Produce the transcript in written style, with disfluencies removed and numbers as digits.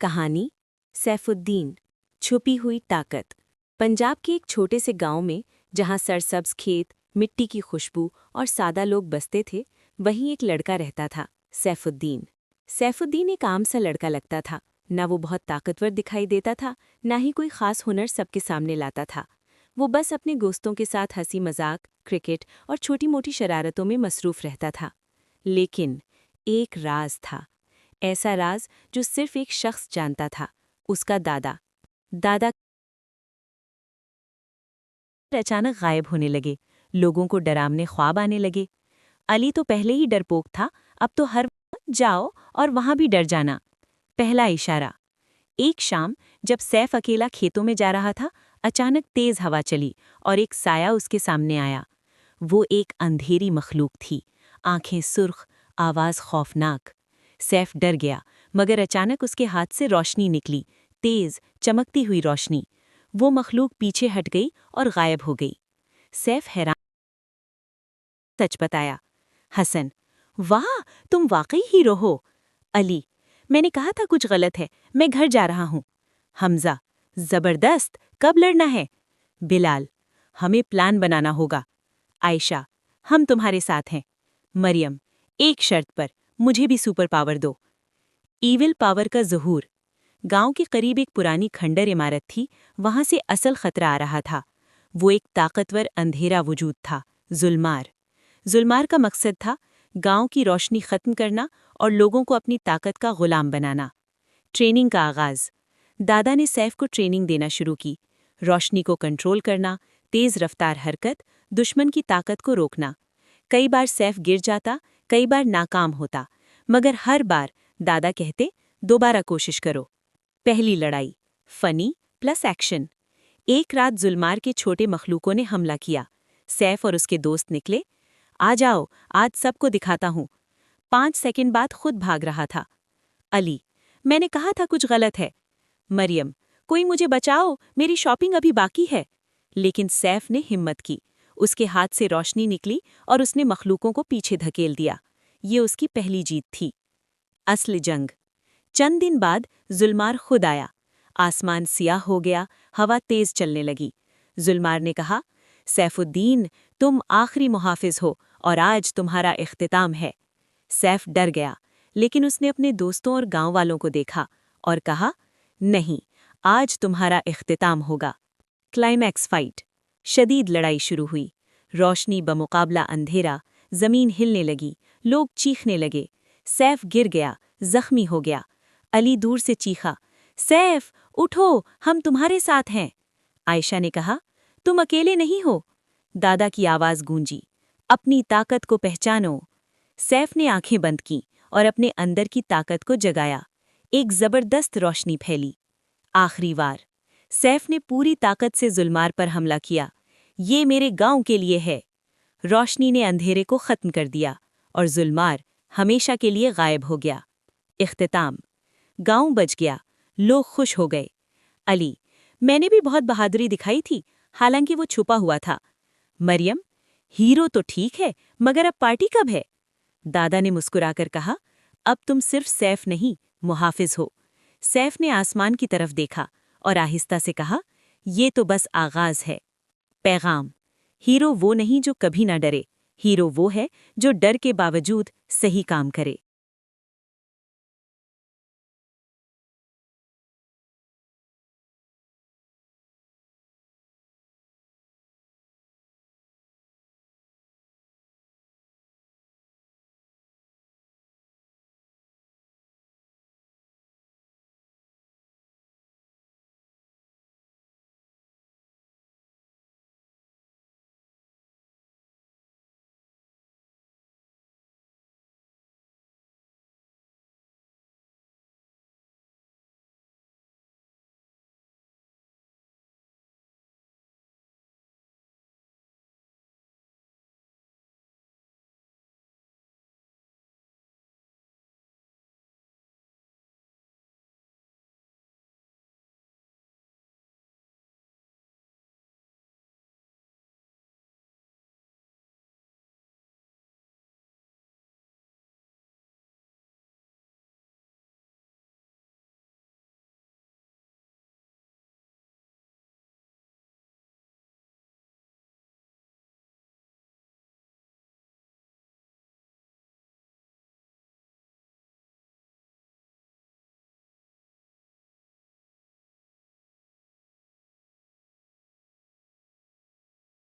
कहानी सैफुद्दीन, छुपी हुई ताकत। पंजाब के एक छोटे से गांव में, जहां सरसब्ज खेत, मिट्टी की खुशबू और सादा लोग बसते थे, वहीं एक लड़का रहता था, सैफुद्दीन। सैफुद्दीन एक आम सा लड़का लगता था। ना वो बहुत ताकतवर दिखाई देता था, ना ही कोई खास हुनर सबके सामने लाता था। वो बस अपने दोस्तों के साथ हंसी मजाक, क्रिकेट और छोटी मोटी शरारतों में मसरूफ रहता था। लेकिन एक राज था, ऐसा राज जो सिर्फ एक शख्स जानता था, उसका दादा। दादा अचानक गायब होने लगे। लोगों को डरावने ख्वाब आने लगे। अली तो पहले ही डरपोक था, अब तो हर जाओ और वहां भी डर जाना। पहला इशारा। एक शाम जब सैफ अकेला खेतों में जा रहा था, अचानक तेज हवा चली और एक साया उसके सामने आया। वो एक अंधेरी मखलूक थी, आंखें सुर्ख, आवाज खौफनाक। सैफ डर गया, मगर अचानक उसके हाथ से रोशनी निकली, तेज चमकती हुई रोशनी। वो मखलूक पीछे हट गई और गायब हो गई। सैफ हैरान, सच बताया। हसन, वाह, तुम वाकई हीरो हो। अली, मैंने कहा था कुछ गलत है, मैं घर जा रहा हूं। हमजा, जबरदस्त, कब लड़ना है? बिलाल, हमें प्लान बनाना होगा। आयशा, हम तुम्हारे साथ हैं। मरियम, एक शर्त पर, मुझे भी सुपर पावर दो। ईविल पावर का ज़हूर। गांव के करीब एक पुरानी खंडर इमारत थी, वहां से असल खतरा आ रहा था। वो एक ताकतवर अंधेरा वजूद था, जुल्मार। जुल्मार का मकसद था गांव की रोशनी खत्म करना और लोगों को अपनी ताकत का गुलाम बनाना। ट्रेनिंग का आगाज। दादा ने सैफ को ट्रेनिंग देना शुरू की। रोशनी को कंट्रोल करना, तेज रफ्तार हरकत, दुश्मन की ताकत को रोकना। कई बार सैफ गिर जाता, कई बार नाकाम होता, मगर हर बार दादा कहते, दोबारा कोशिश करो। पहली लड़ाई, फनी प्लस एक्शन। एक रात जुल्मार के छोटे मखलूकों ने हमला किया। सैफ और उसके दोस्त निकले। आ जाओ, आज सबको दिखाता हूं। 5 सेकंड बाद खुद भाग रहा था। अली, मैंने कहा था कुछ गलत है। मरियम, कोई मुझे बचाओ, मेरी शॉपिंग अभी बाकी है। लेकिन सैफ ने हिम्मत की। उसके हाथ से रोशनी निकली और उसने मखलूकों को पीछे धकेल दिया। ये उसकी पहली जीत थी। असली जंग। चंद दिन बाद जुल्मार खुद आया। आसमान सियाह हो गया, हवा तेज चलने लगी। जुल्मार ने कहा, सैफुद्दीन, तुम आखिरी मुहाफिज हो और आज तुम्हारा इख्तिताम है। सैफ डर गया, लेकिन उसने अपने दोस्तों और गांव वालों को देखा और कहा, नहीं, आज तुम्हारा इख्तिताम होगा। Climax fight. शदीद लड़ाई शुरू हुई। रोशनी बमुकाबला अंधेरा, जमीन हिलने लगी, लोग चीखने लगे। सैफ गिर गया, जख्मी हो गया। अली दूर से चीखा, सैफ, उठो, हम तुम्हारे साथ हैं। आयशा ने कहा, तुम अकेले नहीं हो। दादा की आवाज गूंजी, अपनी ताकत को पहचानो। सैफ ने आंखें बंद की और अपने अंदर की ताकत को जगाया। एक जबरदस्त रोशनी फैली। आखिरी वार। सैफ ने पूरी ताकत से जुल्मार पर हमला किया। ये मेरे गांव के लिए है। रोशनी ने अंधेरे को खत्म कर दिया और जुल्मार हमेशा के लिए गायब हो गया। इख्तिताम। गांव बच गया, लोग खुश हो गए। अली, मैंने भी बहुत बहादुरी दिखाई थी, हालांकि वो छुपा हुआ था। मरियम, हीरो तो ठीक है, मगर अब पार्टी कब है? दादा ने मुस्कुराकर कहा, अब तुम सिर्फ सैफ नहीं, मुहाफिज हो। सैफ ने आसमान की तरफ देखा और आहिस्ता से कहा, ये तो बस आगाज है। पैगाम। हीरो वो नहीं जो कभी ना डरे, हीरो वो है जो डर के बावजूद सही काम करे।